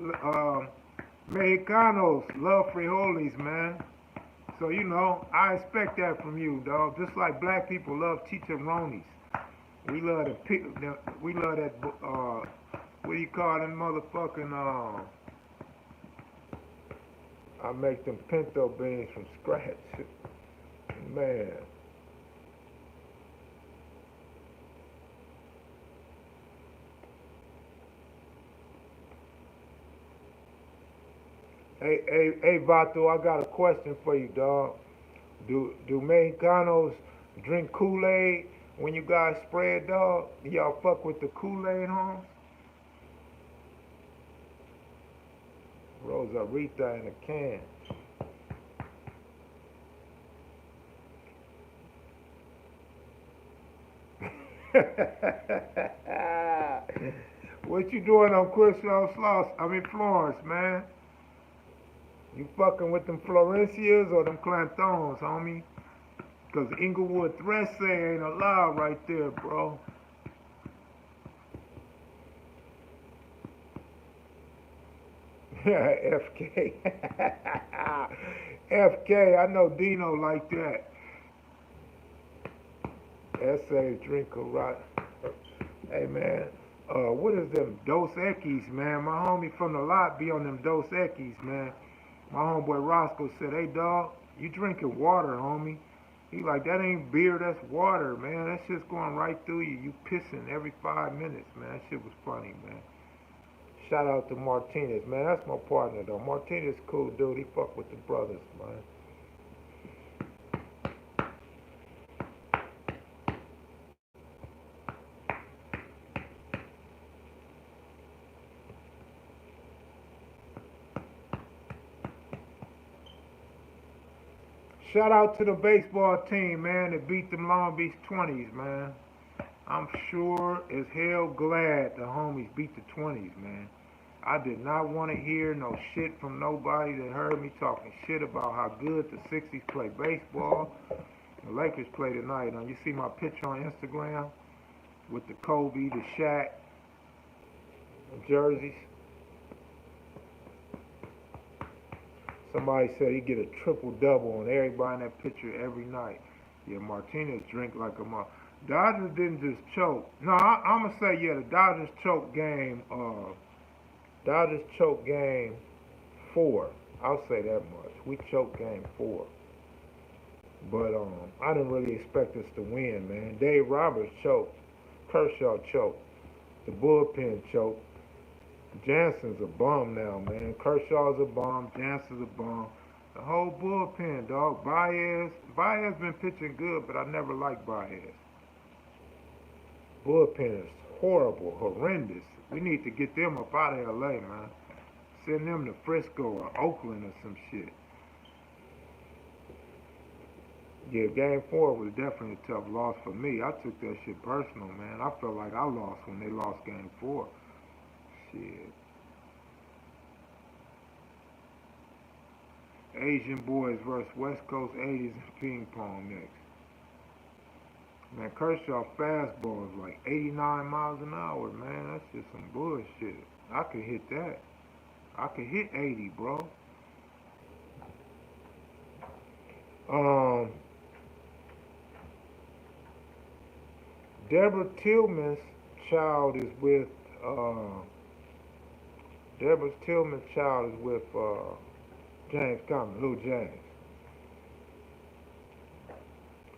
Mexicanos love frijoles, man. So I expect that from you, dog. Just like black people love chicharrones. We love we love that. What do you call them motherfucking I make them pinto beans from scratch. Man. Hey, Vato, I got a question for you, dog. Do Mexicanos drink Kool-Aid when you guys spread, dog? Do y'all fuck with the Kool-Aid, huh? Rosarita in a can. What you doing on Crystal Sloss? I mean Florence, man. You fucking with them Florencias or them Clantons, homie? Cause Inglewood Thresh ain't allowed right there, bro. FK. FK, I know Dino like that. SA drink a right. Hey man, what is them Dos Equis, man? My homie from the lot be on them Dos Equis, man. My homeboy Roscoe said, "Hey dog, you drinking water, homie?" He like, "That ain't beer, that's water, man. That shit's going right through you. You pissing every 5 minutes, man." That shit was funny, man. Shout out to Martinez, man. That's my partner though. Martinez cool dude. He fuck with the brothers, man. Shout out to the baseball team, man, that beat them Long Beach 20s, man. I'm sure as hell glad the homies beat the 20s, man. I did not want to hear no shit from nobody that heard me talking shit about how good the 60s play baseball. The Lakers play tonight. Now, you see my picture on Instagram with the Kobe, the Shaq jerseys. Somebody said he get a triple double on everybody in that picture every night. Yeah, Martinez drink like a mother. Dodgers didn't just choke. No, I'm gonna say yeah, the Dodgers choke game. Dodgers choke game 4. I'll say that much. We choked game 4. But I didn't really expect us to win, man. Dave Roberts choked. Kershaw choked. The bullpen choked. Jansen's a bum now, man. Kershaw's a bum. Jansen's a bum. The whole bullpen, dog. Baez been pitching good, but I never liked Baez. Bullpen is horrible, horrendous. We need to get them up out of LA, man. Send them to Frisco or Oakland or some shit. Yeah, game 4 was definitely a tough loss for me. I took that shit personal, man. I felt like I lost when they lost game 4. Shit. Asian boys versus West Coast 80s in ping pong next. Man, Kershaw fastball is like 89 miles an hour, man. That's just some bullshit. I could hit that. I could hit 80, bro. Um, Deborah Tillman's child is with Deborah Tillman's child is with James Conner, Lil James.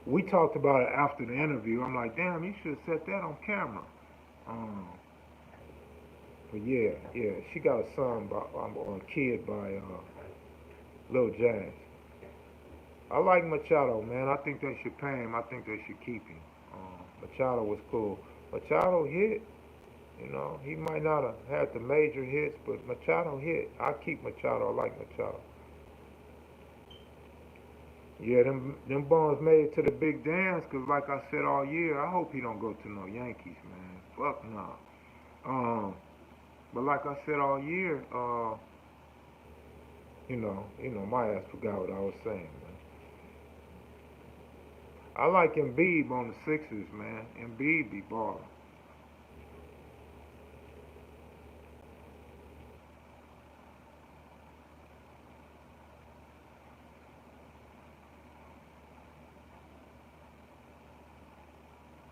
We talked about it after the interview. I'm like, damn, you should have set that on camera. Um, but yeah, she got a son or a kid by Lil James. I like Machado, man. I think they should pay him. I think they should keep him. Machado was cool. Machado hit. You know, he might not have had the major hits, but Machado hit. I keep Machado. I like Machado. Yeah, them bums made it to the big dance, cause like I said all year, I hope he don't go to no Yankees, man. Fuck no. But like I said all year, my ass forgot what I was saying, man. I like Embiid on the Sixers, man. Embiid be balling.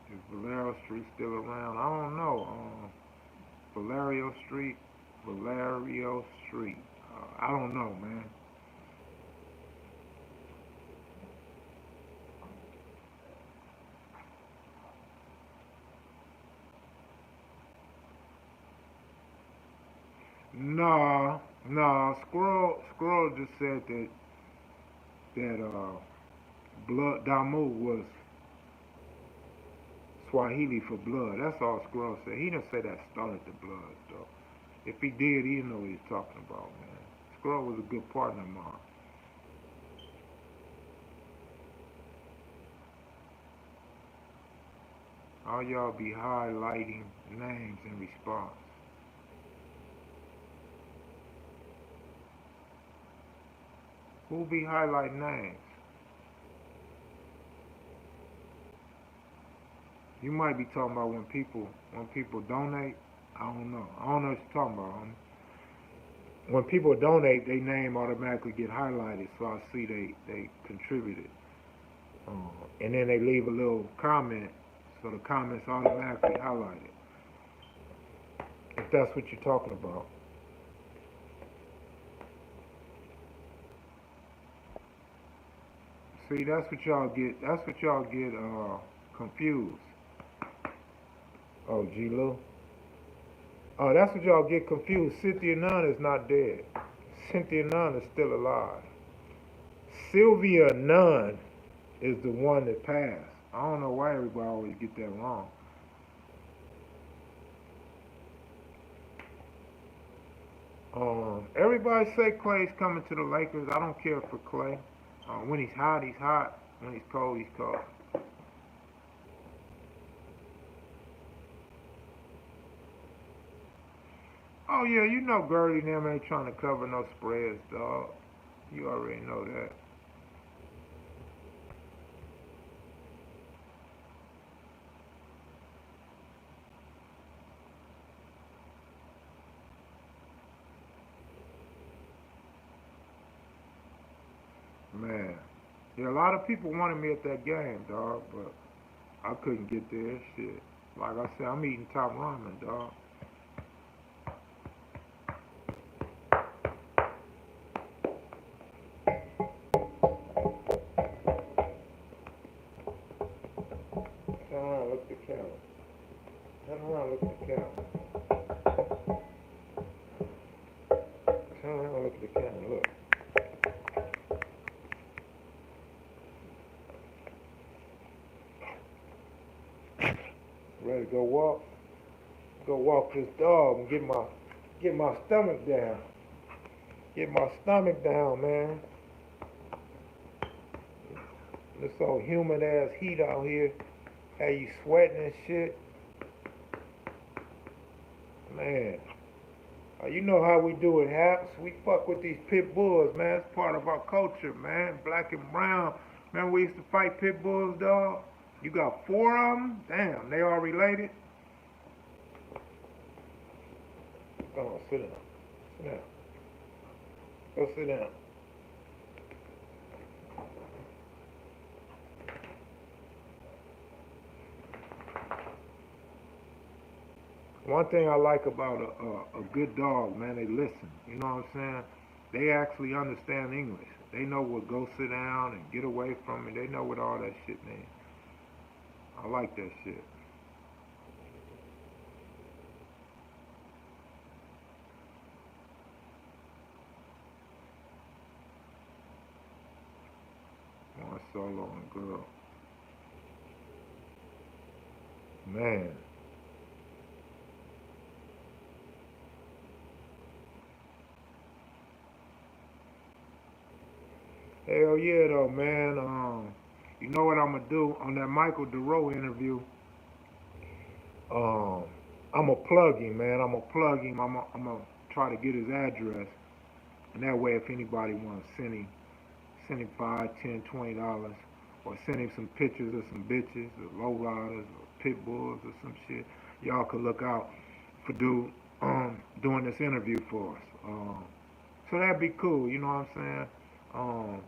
Is Valero Street still around? I don't know. Valerio Street, Valerio Street. I don't know, man. Nah, nah. Squirrel just said that blood Damu was Swahili for blood. That's all Squirrel said. He didn't say that started the blood though. If he did, he didn't know what he was talking about, man. Squirrel was a good partner of mine. All y'all be highlighting names in response. Who be highlighting names? You might be talking about when people donate. I don't know. I don't know what you're talking about, homie. When people donate, their name automatically get highlighted, so I see they contributed, and then they leave a little comment, so the comments automatically highlighted. If that's what you're talking about. See, that's what y'all get. That's what y'all get confused. Oh, G. Lou. Oh, that's what y'all get confused. Cynthia Nunn is not dead. Cynthia Nunn is still alive. Sylvia Nunn is the one that passed. I don't know why everybody always get that wrong. Everybody say Clay's coming to the Lakers. I don't care for Clay. When he's hot, he's hot. When he's cold, he's cold. Oh yeah, you know Gertie and them ain't trying to cover no spreads, dog. You already know that. Man. Yeah, a lot of people wanted me at that game, dog, but I couldn't get there. Shit. Like I said, I'm eating top ramen, dog. Turn around, look at the camera. Turn around, look at the camera. Turn around, look at the camera. Look. Ready to go walk? Go walk this dog and get my stomach down. Get my stomach down, man. This old humid ass heat out here. How you sweating and shit. Man. You know how we do it, Haps. We fuck with these pit bulls, man. It's part of our culture, man. Black and brown. Remember we used to fight pit bulls, dog? You got four of them? Damn, they all related? Go on, sit down. Sit down. Go sit down. One thing I like about a good dog, man, they listen. You know what I'm saying? They actually understand English. They know what go sit down and get away from me. They know what all that shit means. I like that shit. One solo and girl. Man. Hell yeah though, man. You know what I'm gonna do on that Michael Dorrough interview? Um, I'm gonna plug him, man. I'm gonna plug him. I'm gonna try to get his address, and that way, if anybody wants to send him $5, $10, $20, or send him some pictures of some bitches, or low riders, or pit bulls, or some shit. Y'all could look out for dude doing this interview for us. So that'd be cool. You know what I'm saying? Um,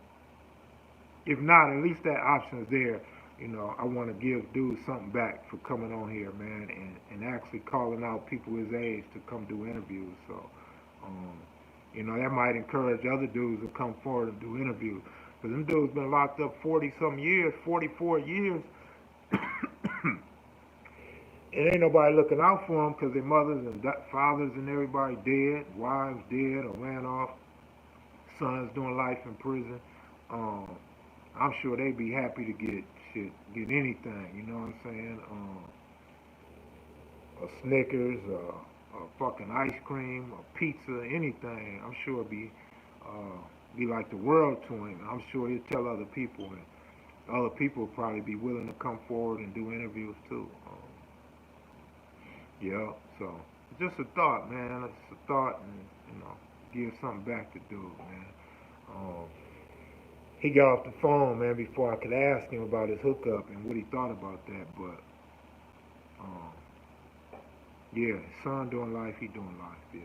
if not, at least that option is there. You know, I want to give dude something back for coming on here, man, and actually calling out people his age to come do interviews. So, um, that might encourage other dudes to come forward and do interviews. Because them dudes been locked up 40 some years, 44 years. And ain't nobody looking out for them because their mothers and fathers and everybody dead, wives dead or ran off, sons doing life in prison. Um, I'm sure they'd be happy to get shit, get anything. You know what I'm saying? A Snickers, a fucking ice cream, a pizza, anything. I'm sure be like the world to him. I'm sure he'll tell other people, and other people will probably be willing to come forward and do interviews too. Yeah, so just a thought, man. It's a thought, and give something back to do, man. Um, he got off the phone, man, before I could ask him about his hookup and what he thought about that. But um, yeah, his son doing life, he doing life, yeah.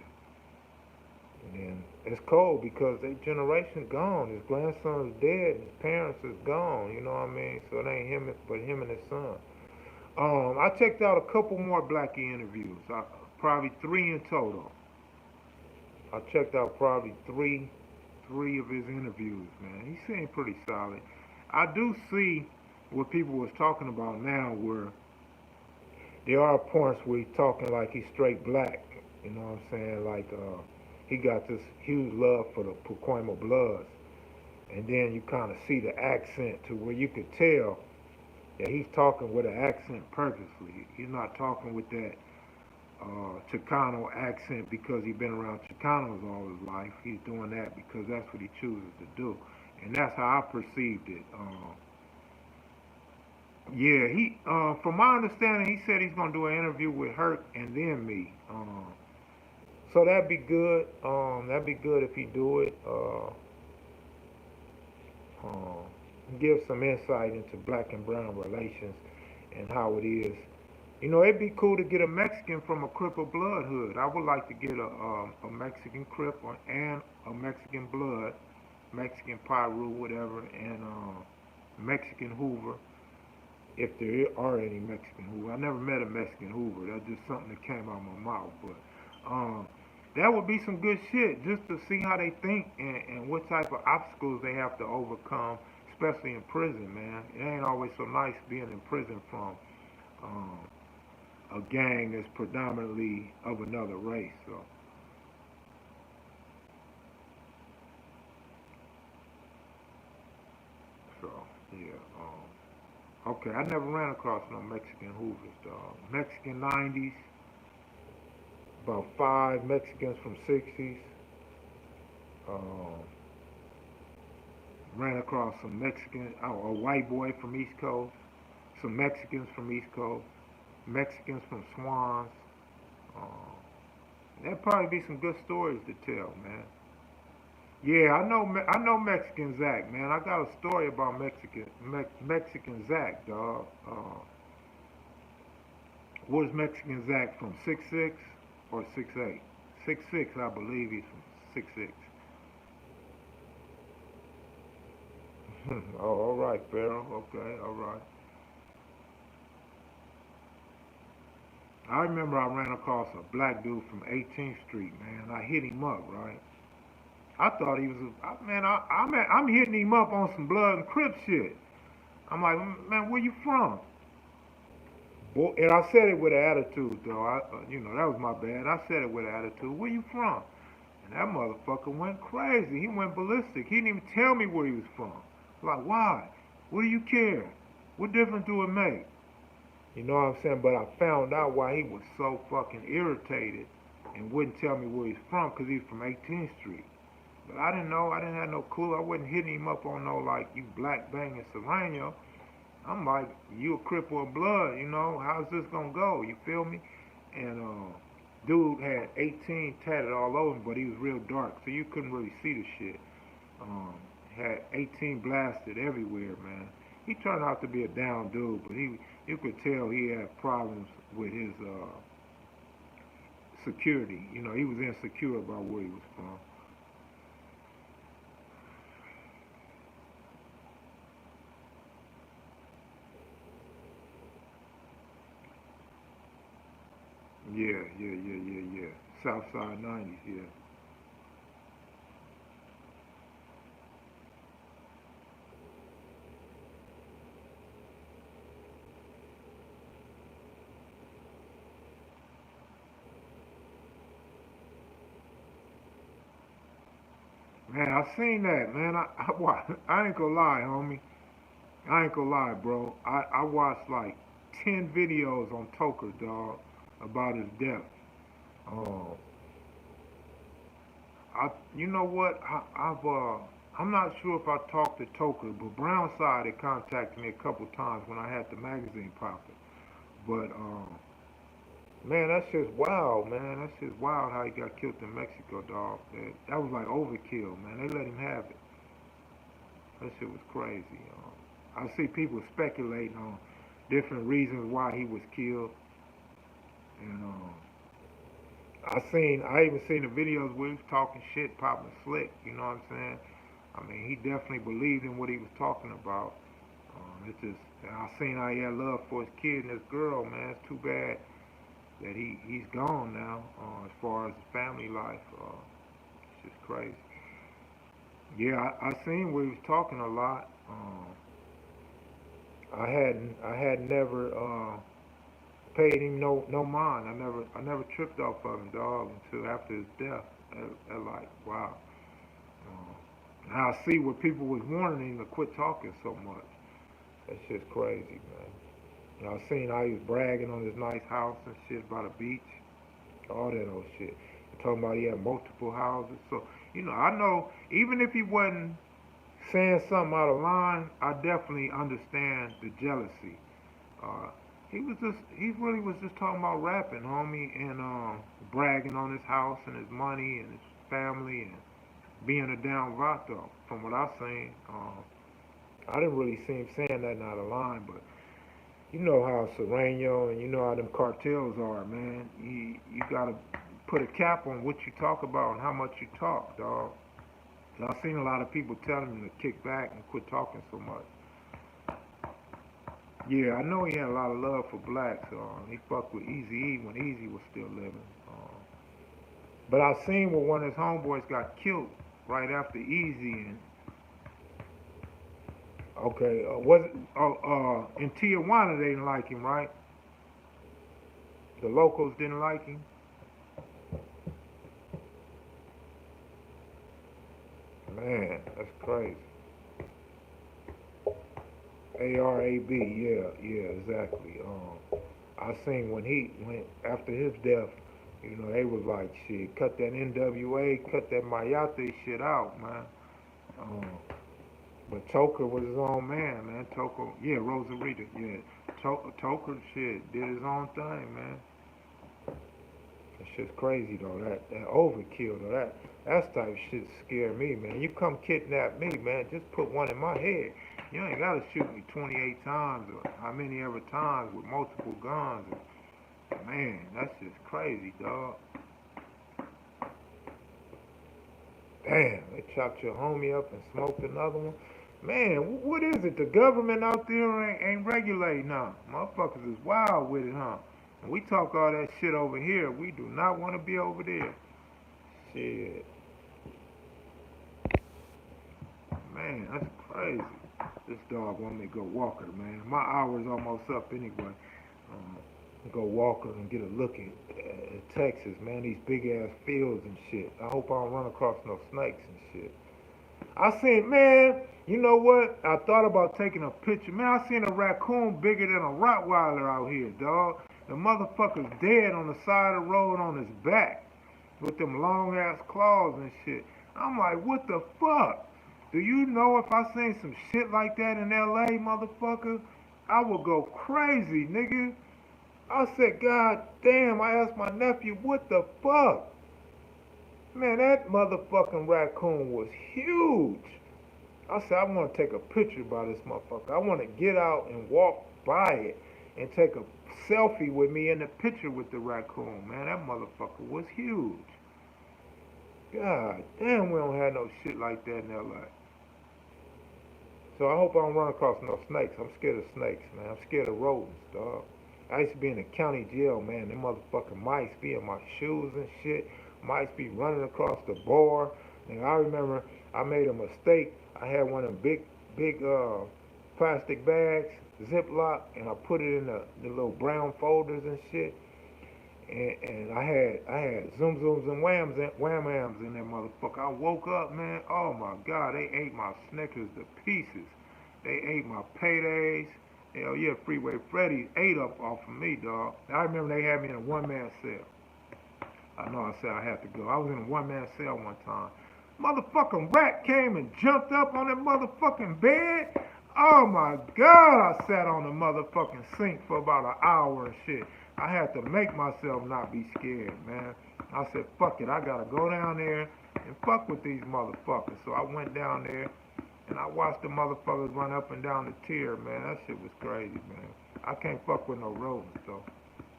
And then it's cold because their generation gone. His grandson is dead. His parents is gone. You know what I mean? So it ain't him, but him and his son. I checked out a couple more Blackie interviews. Probably three in total. I checked out probably three of his interviews, man. He seemed pretty solid. I do see what people was talking about now, where there are points where he's talking like he's straight black. You know what I'm saying? Like he got this huge love for the Pacoima Bloods, and then you kind of see the accent to where you could tell that he's talking with an accent purposely. He's not talking with that Chicano accent because he's been around Chicanos all his life. He's doing that because that's what he chooses to do, and that's how I perceived it. Yeah, from my understanding, he said he's gonna do an interview with Hurt and then me. So that'd be good. That'd be good if he do it. Uh, give some insight into black and brown relations and how it is. You know, it'd be cool to get a Mexican from a Crip or Blood hood. I would like to get a Mexican Crip and a Mexican Blood, Mexican Pyru, whatever, and Mexican Hoover, if there are any Mexican Hoover. I never met a Mexican Hoover. That's just something that came out of my mouth. But that would be some good shit just to see how they think and what type of obstacles they have to overcome, especially in prison, man. It ain't always so nice being in prison from um, a gang that's predominantly of another race. So yeah. Okay, I never ran across no Mexican Hoovers, dog. Mexican 90s, about five Mexicans from 60s. Um, ran across some Mexican, a white boy from East Coast, some Mexicans from East Coast, Mexicans from Swans. Um, there'd probably be some good stories to tell, man. Yeah, I know Mexican Zach, man. I got a story about Mexican Zach, dog. Where's Mexican Zach from? 6'6" or 6'8"? 6'6", I believe he's from 6'6". Oh, all right, Pharaoh. Okay, all right. I remember I ran across a black dude from 18th Street, man. I hit him up, right? I thought he was man. I'm hitting him up on some blood and crip shit. I'm like, man, where you from? Boy, and I said it with an attitude, though. That was my bad. I said it with an attitude. Where you from? And that motherfucker went crazy. He went ballistic. He didn't even tell me where he was from. Like, why? What do you care? What difference do it make? You know what I'm saying? But I found out why he was so fucking irritated and wouldn't tell me where he's from because he's from 18th Street. But I didn't know. I didn't have no clue. I wasn't hitting him up on no, like, you black banging Serrano. I'm like, you a crip or a blood, how's this gonna go? You feel me? And dude had 18 tatted all over him, but he was real dark, so you couldn't really see the shit. Um, had 18 blasted everywhere, man. He turned out to be a down dude, but you could tell he had problems with his security. He was insecure about where he was from. Yeah, yeah, yeah, yeah, yeah. Southside 90s, yeah. Man, I seen that, man. I ain't gonna lie, homie. I ain't gonna lie, bro. I watched like 10 videos on Toker, dog, about his death. Um, you know what? I'm not sure if I talked to Toker, but Brownside had contacted me a couple times when I had the magazine popping. But man, that's just wild, man. That's just wild how he got killed in Mexico, dog. That was like overkill, man. They let him have it. That shit was crazy. I see people speculating on different reasons why he was killed, and I even seen the videos where he was talking shit, popping slick. You know what I'm saying? I mean, he definitely believed in what he was talking about. It's just, I seen how he had love for his kid and his girl, man. It's too bad that he's gone now. As far as his family life, it's just crazy. Yeah, I seen where he was talking a lot. I had never paid him no mind. I never tripped off of him, dog, until after his death. That like wow. Now I see where people was warning him to quit talking so much. That's just crazy, man. You know, I seen how he was bragging on his nice house and shit by the beach, all that old shit. Talking about he had multiple houses. So, I know even if he wasn't saying something out of line, I definitely understand the jealousy. Uh, he really was just talking about rapping, homie, and bragging on his house and his money and his family and being a down vato. From what I seen, I didn't really see him saying that out of line, but you know how Serrano and you know how them cartels are, man. You gotta put a cap on what you talk about and how much you talk, dog. So I've seen a lot of people telling him to kick back and quit talking so much. Yeah, I know he had a lot of love for blacks. He fucked with Easy E when Easy was still living. But I seen where one of his homeboys got killed right after Easy. And okay, was it? In Tijuana they didn't like him, right? The locals didn't like him. Man, that's crazy. ARAB, yeah, yeah, exactly. I seen when he went after his death, they was like, shit, cut that NWA, cut that Mayate shit out, man. Um, but Toker was his own man. Toker, yeah, Rosarita, yeah. Toker, shit, did his own thing, man. That shit's crazy though. That overkill though. That type of shit scare me, man. You come kidnap me, man. Just put one in my head. You ain't gotta shoot me 28 times or how many ever times with multiple guns. Man, that's just crazy, dog. Damn, they chopped your homie up and smoked another one. Man, what is it? The government out there ain't regulating now. Motherfuckers is wild with it, huh? And we talk all that shit over here. We do not want to be over there. Shit, man, that's crazy. This dog want me to go walk her, man. My hour's almost up anyway. Um, go walk her and get a look at Texas, man. These big ass fields and shit. I hope I don't run across no snakes and shit. I seen, man, you know what? I thought about taking a picture. Man, I seen a raccoon bigger than a Rottweiler out here, dog. The motherfucker's dead on the side of the road on his back with them long ass claws and shit. I'm like, what the fuck? Do you know if I seen some shit like that in LA, motherfucker, I would go crazy, nigga. I said, God damn, I asked my nephew, what the fuck? Man, that motherfucking raccoon was huge. I said, I want to take a picture by this motherfucker. I want to get out and walk by it and take a selfie with me in the picture with the raccoon. Man, that motherfucker was huge. God damn, we don't have no shit like that in LA. So I hope I don't run across no snakes. I'm scared of snakes, man. I'm scared of rodents, dog. I used to be in the county jail, man. Them motherfucking mice be in my shoes and shit. Mice be running across the bar. And I remember I made a mistake. I had one of them big plastic bags, Ziploc, and I put it in the little brown folders and shit. and I had zoom zooms and wham ams in that motherfucker. I woke up, man. Oh my God, they ate my Snickers to pieces. They ate my paydays. Hell yeah, Freeway Freddy ate up off of me, dog. I remember they had me in a one-man cell. I know I said I had to go. I was in a one-man cell one time. Motherfucking rat came and jumped up on that motherfucking bed. Oh my God, I sat on the motherfucking sink for about an hour and shit. I had to make myself not be scared, man. I said, fuck it, I gotta go down there and fuck with these motherfuckers. So I went down there and I watched the motherfuckers run up and down the tier, man. That shit was crazy, man. I can't fuck with no rodents, though.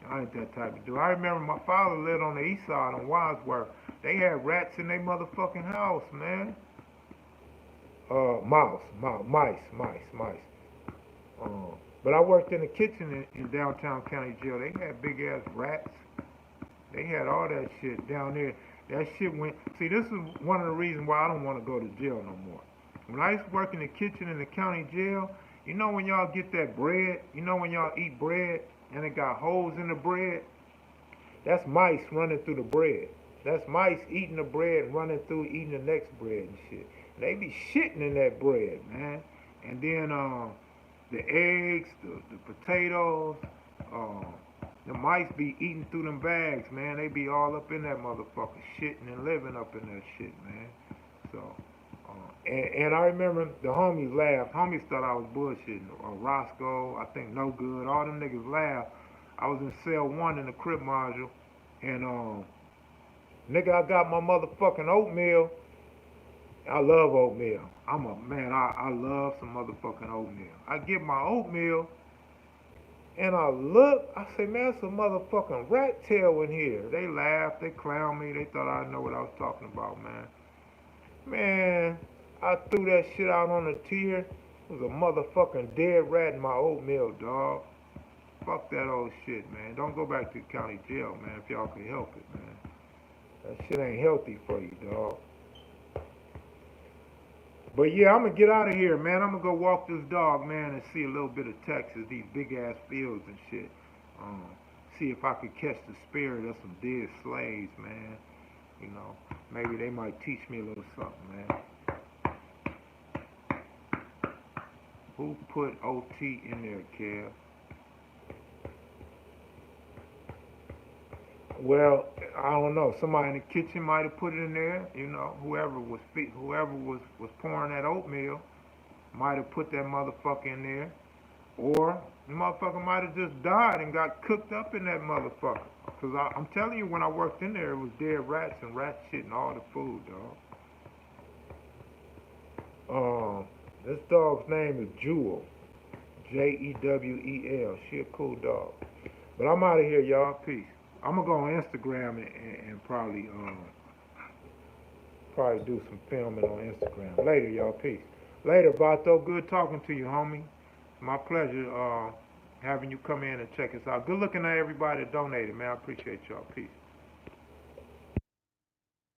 I ain't that type of dude. I remember my father lived on the east side on Wadsworth. They had rats in their motherfucking house, man. Mice. But I worked in the kitchen in downtown county jail. They had big ass rats. They had all that shit down there. That shit went. See, this is one of the reasons why I don't want to go to jail no more. When I used to work in the kitchen in the county jail, you know when y'all get that bread? You know when y'all eat bread and it got holes in the bread? That's mice running through the bread. That's mice eating the bread and running through eating the next bread and shit. They be shitting in that bread, man. And then the eggs, the potatoes, the mice be eating through them bags, man. They be all up in that motherfucker, shitting and living up in that shit, man. So, and I remember the homies laughed. Homies thought I was bullshitting. Roscoe, I think No Good, all them niggas laughed. I was in cell 1 in the crib module, and nigga, I got my motherfucking oatmeal. I love oatmeal. I'm a man. I love some motherfucking oatmeal. I get my oatmeal, and I look. I say, man, there's some motherfucking rat tail in here. They laughed. They clowned me. They thought I know what I was talking about, man. Man, I threw that shit out on the tier. There was a motherfucking dead rat in my oatmeal, dog. Fuck that old shit, man. Don't go back to the county jail, man, if y'all can help it, man. That shit ain't healthy for you, dog. But yeah, I'm gonna get out of here, man. I'm gonna go walk this dog, man, and see a little bit of Texas, these big ass fields and shit. Um, See if I could catch the spirit of some dead slaves, man. You know, maybe they might teach me a little something, man. Who put OT in there, Kev? Well, I don't know. Somebody in the kitchen might have put it in there. You know, whoever was pouring that oatmeal might have put that motherfucker in there, or the motherfucker might have just died and got cooked up in that motherfucker. Cause I'm telling you, when I worked in there, it was dead rats and rat shit and all the food, dog. This dog's name is Jewel, Jewel. She a cool dog. But I'm out of here, y'all. Peace. I'm gonna go on Instagram and probably do some filming on Instagram. Later, y'all. Peace. Later, Vato. Good talking to you, homie. My pleasure having you come in and check us out. Good looking at everybody that donated, man. I appreciate y'all. Peace.